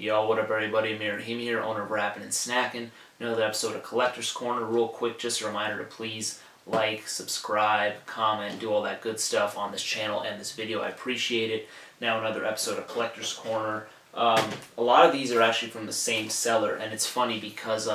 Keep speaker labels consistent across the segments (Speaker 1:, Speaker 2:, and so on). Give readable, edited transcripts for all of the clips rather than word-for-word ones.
Speaker 1: Yo, what up everybody, Rahim here, owner of Rappin and Snackin. Another episode of Collector's Corner. Real quick, just a reminder to please like, subscribe, comment, do all that good stuff on this channel and this video. I appreciate it. Now another episode of Collector's Corner. A lot of these are actually from the same seller, and it's funny because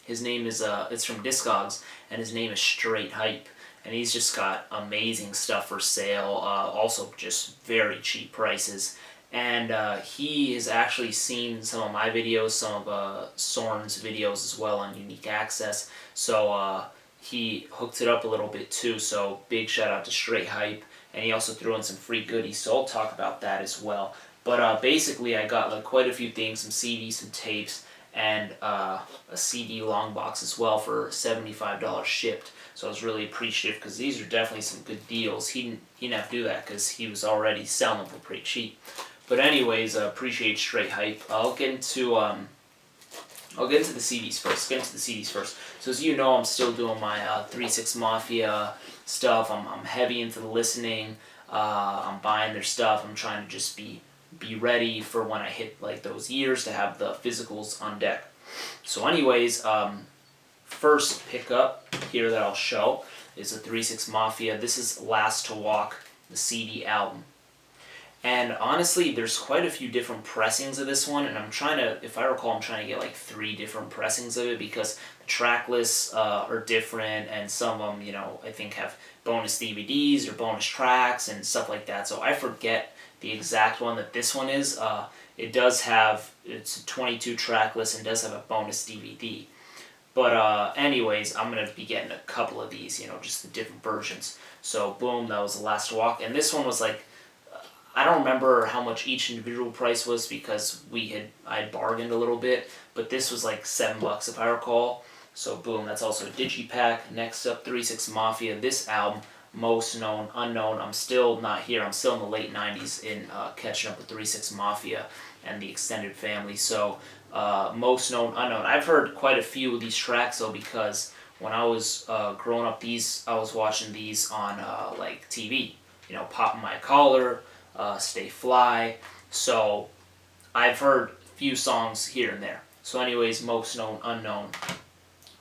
Speaker 1: his name is, it's from Discogs, and his name is Straight Hype. And he's just got amazing stuff for sale, also just very cheap prices. And he has actually seen some of my videos, some of Soren's videos as well on Unique Access. So he hooked it up a little bit too, so big shout out to Straight Hype. And he also threw in some free goodies, so I'll talk about that as well. But basically I got like quite a few things, some CDs, some tapes, and a CD long box as well for $75 shipped. So I was really appreciative because these are definitely some good deals. He didn't have to do that because he was already selling them for pretty cheap. But anyways, appreciate Straight Hype. I'll get into the CDs first. So as you know, I'm still doing my 3-6 Mafia stuff. I'm heavy into the listening. I'm buying their stuff. I'm trying to just be ready for when I hit like those years to have the physicals on deck. So anyways, first pickup here that I'll show is a 3-6 Mafia. This is Last to Walk, the CD album. And honestly, there's quite a few different pressings of this one, and I'm trying to, if I recall, I'm trying to get like 3 different pressings of it because the track lists are different, and some of them, you know, I think have bonus DVDs or bonus tracks and stuff like that. So I forget the exact one that this one is. It does have, it's a 22 track list and does have a bonus DVD. But anyways, I'm going to be getting a couple of these, you know, just the different versions. So boom, that was the Last Walk. And this one was like, I don't remember how much each individual price was because I had bargained a little bit, but this was like $7 if I recall. So boom, that's also a digipack. Next up, 3-6 Mafia. This album, Most Known, Unknown. I'm still not here. I'm still in the late 90s in catching up with 3-6 Mafia and the extended family. So Most Known, Unknown. I've heard quite a few of these tracks though because when I was growing up, I was watching these on like TV. You know, Poppin' My Collar, Stay Fly. So I've heard a few songs here and there. So anyways, Most Known, Unknown.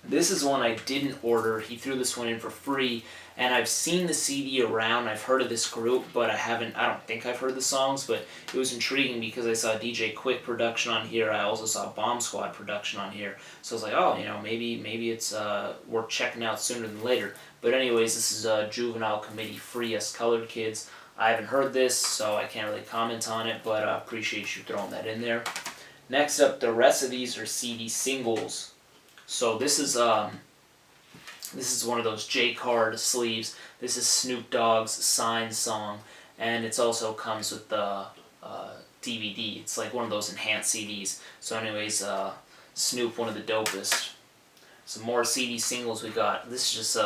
Speaker 1: This is one I didn't order. He threw this one in for free, and I've seen the CD around. I've heard of this group, but I don't think I've heard the songs, but it was intriguing because I saw DJ Quick production on here. I also saw Bomb Squad production on here. So I was like, oh, you know, maybe it's worth checking out sooner than later. But anyways, this is Juvenile Committee, Free Us Colored Kids. I haven't heard this, so I can't really comment on it, but I appreciate you throwing that in there. Next up, the rest of these are CD singles. So this is one of those J-Card sleeves. This is Snoop Dogg's Sign song, and it also comes with the DVD. It's like one of those enhanced CDs. So anyways, Snoop, one of the dopest. Some more CD singles we got. This is just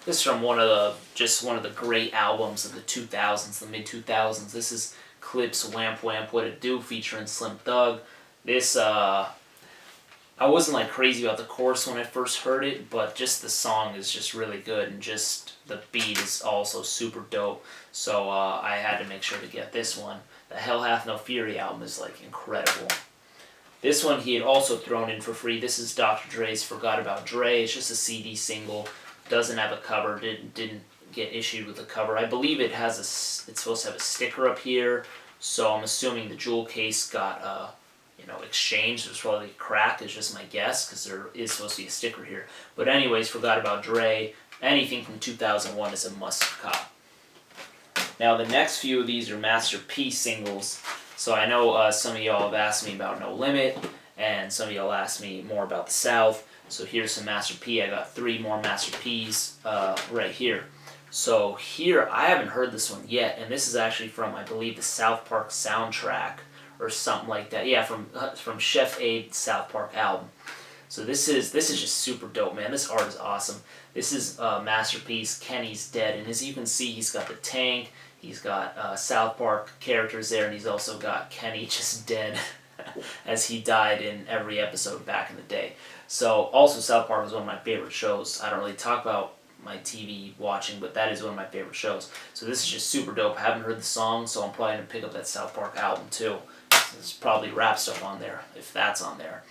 Speaker 1: this is from one of the great albums of the 2000s, the mid 2000s. This is Clipse, Wamp Wamp What It Do featuring Slim Thug. This I wasn't like crazy about the chorus when I first heard it, but just the song is just really good, and just the beat is also super dope. So I had to make sure to get this one. The Hell Hath No Fury album is like incredible. This one he had also thrown in for free. This is Dr. Dre's Forgot About Dre. It's just a CD single. Doesn't have a cover. Didn't get issued with a cover. I believe it's supposed to have a sticker up here. So I'm assuming the jewel case got exchanged. It was probably cracked. Is just my guess because there is supposed to be a sticker here. But anyways, Forgot About Dre. Anything from 2001 is a must cop. Now the next few of these are Master P singles. So I know some of y'all have asked me about No Limit, and some of y'all asked me more about the South. So here's some Master P. I got 3 more Master P's right here. So here, I haven't heard this one yet, and this is actually from, I believe, the South Park soundtrack or something like that. Yeah, from Chef Aid's South Park album. So this is just super dope, man. This art is awesome. This is Master P's Kenny's Dead, and as you can see, he's got the tank, he's got South Park characters there, and he's also got Kenny just dead as he died in every episode back in the day. So also South Park was one of my favorite shows. I don't really talk about my TV watching, but that is one of my favorite shows. So this is just super dope. I haven't heard the song, so I'm probably going to pick up that South Park album too. There's probably rap stuff on there, if that's on there.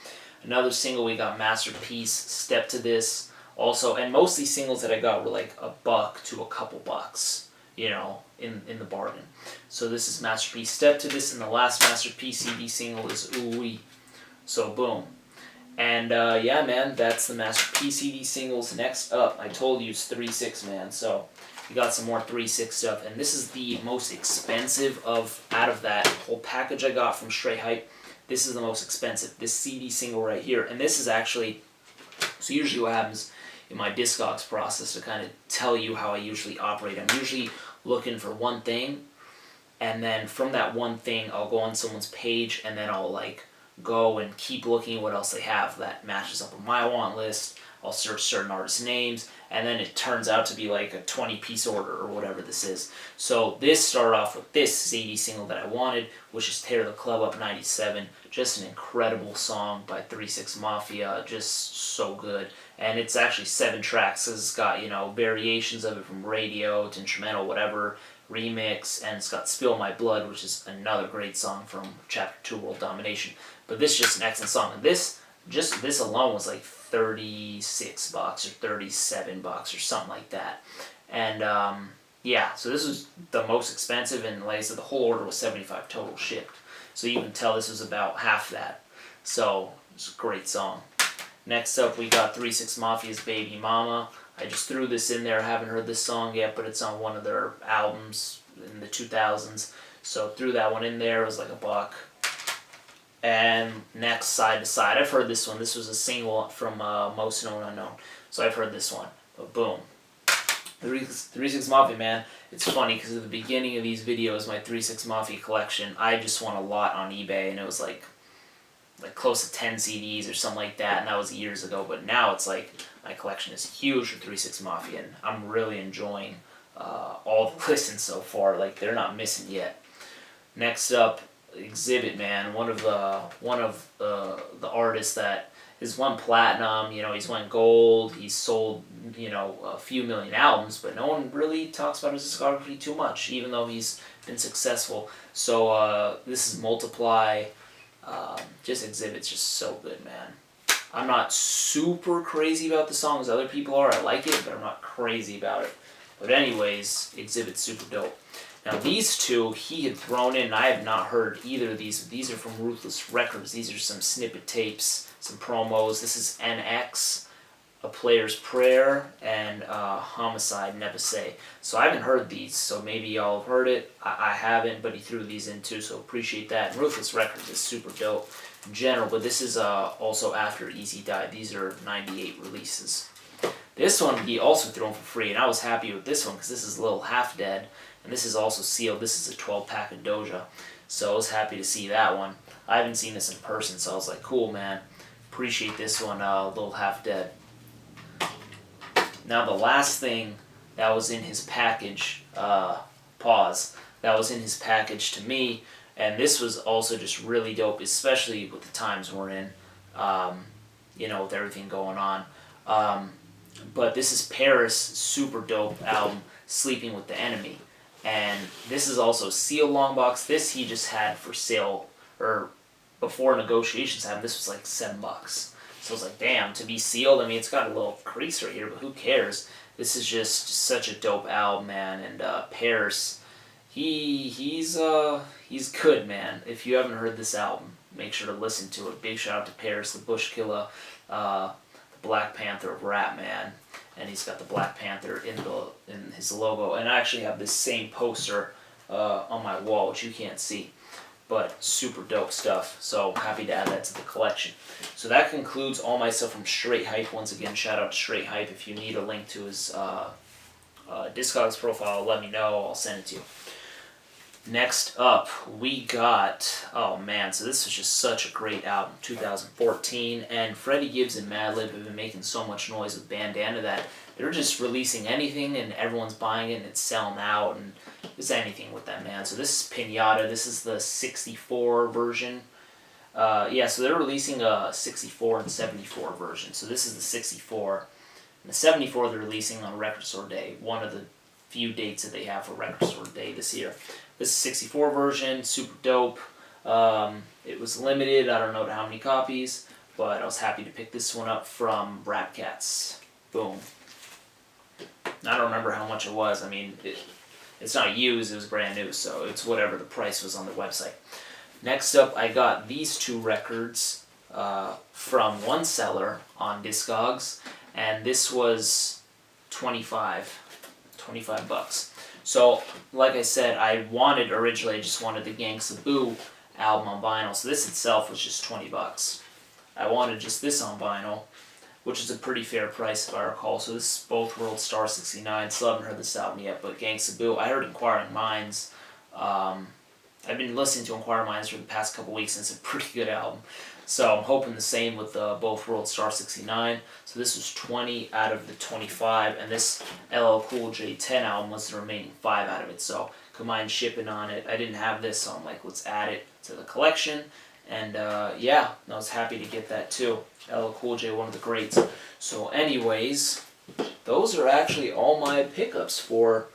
Speaker 1: Another single we got, Masterpiece, Step to This. Also, and most of these singles that I got were like $1 to a couple bucks, you know, in the bargain. So this is Masterpiece, Step to This, and the last Masterpiece CD single is Ooh Wee. So boom. And yeah, man, that's the Masterpiece CD singles. Next up, I told you it's 3-6, man. So we got some more 3-6 stuff, and this is the most expensive out of that whole package I got from Straight Hype. This is the most expensive, this CD single right here. And this is actually, so usually what happens in my Discogs process to kind of tell you how I usually operate. I'm usually looking for one thing, and then from that one thing, I'll go on someone's page, and then I'll like go and keep looking at what else they have that matches up with my want list. I'll search certain artists' names, and then it turns out to be like a 20-piece order or whatever this is. So this started off with this CD single that I wanted, which is Tear the Club Up 97. Just an incredible song by 3-6 Mafia, just so good. And it's actually 7 tracks, so it's got, you know, variations of it from radio to instrumental, whatever, remix, and it's got Spill My Blood, which is another great song from Chapter 2, World Domination. But this is just an excellent song, and this alone was like $36 or $37 or something like that. And yeah, so this was the most expensive, and like I said, the whole order was $75 total shipped. So you can tell this was about half that. So it's a great song. Next up, we got 3-6 Mafia's Baby Mama. I just threw this in there. I haven't heard this song yet, but it's on one of their albums in the 2000s. So threw that one in there. It was like $1. And next, Side to Side. I've heard this one. This was a single from Most Known Unknown. So I've heard this one. But boom. 3-6 Mafia, man. It's funny because at the beginning of these videos, my 3-6 Mafia collection, I just won a lot on eBay, and it was like close to 10 CDs or something like that, and that was years ago. But now it's like my collection is huge for 3-6 Mafia, and I'm really enjoying all the listens so far. Like, they're not missing yet. Next up, Exhibit, man. One of the artists that has won platinum. You know, he's won gold. He's sold, you know, a few million albums, but no one really talks about his discography too much, even though he's been successful. So this is Multiply. Just Exhibit's just so good, man. I'm not super crazy about the song as other people are. I like it, but I'm not crazy about it. But anyways, Exhibit's super dope. Now these two he had thrown in, and I have not heard either of these. These are from Ruthless Records. These are some snippet tapes, some promos. This is NX, A Player's Prayer, and Homicide, Never Say. So I haven't heard these, so maybe y'all have heard it. I haven't, but he threw these in too, so appreciate that. And Ruthless Records is super dope in general, but this is also after Easy died. These are 98 releases. This one he also threw in for free, and I was happy with this one because this is a little Half Dead, and this is also sealed. This is a 12-pack of Doja, so I was happy to see that one. I haven't seen this in person, so I was like, cool, man. Appreciate this one, little Half Dead. Now the last thing that was in his package, that was in his package to me, and this was also just really dope, especially with the times we're in, you know, with everything going on. But this is Paris' super dope album, Sleeping with the Enemy. And this is also a sealed long box. This he just had for sale, or before negotiations happened. This was like $7. So I was like, damn, to be sealed. I mean, it's got a little crease right here, but who cares? This is just such a dope album, man. And Paris, he's good, man. If you haven't heard this album, make sure to listen to it. Big shout out to Paris, the Bushkiller, the Black Panther of rap, man. And he's got the Black Panther in his logo. And I actually have this same poster on my wall, which you can't see. But super dope stuff. So happy to add that to the collection. So that concludes all my stuff from Straight Hype. Once again, shout out to Straight Hype. If you need a link to his Discogs profile, let me know. I'll send it to you. Next up, we got, oh man, so this was just such a great album, 2014, and Freddie, Gibbs, and Madlib have been making so much noise with Bandana that they're just releasing anything and everyone's buying it and it's selling out, and it's anything with them, man. So this is Pinata. This is the 64 version. Yeah, so they're releasing a 64 and 74 version. So this is the 64. And the 74 they're releasing on Record Store Day, one of the few dates that they have for Record Store Day this year. This is 64 version, super dope. It was limited, I don't know how many copies, but I was happy to pick this one up from Rap Cats. Boom. I don't remember how much it was. I mean, it's not used, it was brand new, so it's whatever the price was on the website. Next up, I got these two records from one seller on Discogs, and this was 25 bucks. So, like I said, I just wanted the Gangsta Boo album on vinyl, so this itself was just 20 bucks. I wanted just this on vinyl, which is a pretty fair price if I recall. So this is Both Worlds Star 69. Still haven't heard this album yet, but Gangsta Boo. I heard Inquiring Minds. I've been listening to Inquiring Minds for the past couple weeks, and it's a pretty good album. So I'm hoping the same with Both Worlds Star 69. So this was 20 out of the 25, and this LL Cool J 10 album was the remaining 5 out of it. So combined shipping on it. I didn't have this, so I'm like, let's add it to the collection. And yeah, I was happy to get that too. LL Cool J, one of the greats. So anyways, those are actually all my pickups for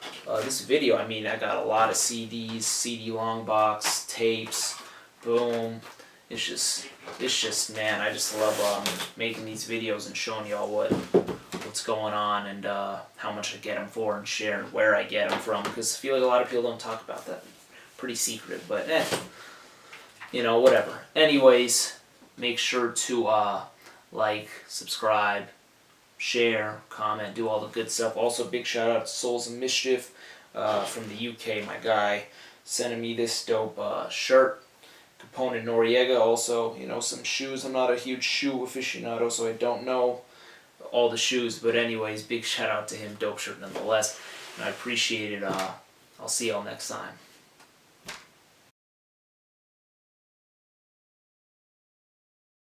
Speaker 1: this video. I mean, I got a lot of CDs, CD long box, tapes, boom. It's just, man, I just love making these videos and showing y'all what's going on and how much I get them for and sharing where I get them from. Because I feel like a lot of people don't talk about that. Pretty secretive, but you know, whatever. Anyways, make sure to like, subscribe, share, comment, do all the good stuff. Also, big shout out to Souls of Mischief from the UK, my guy, sending me this dope shirt. Capone Noriega, also, you know, some shoes. I'm not a huge shoe aficionado, so I don't know all the shoes. But anyways, big shout out to him. Dope shirt nonetheless. And I appreciate it. I'll see y'all next time.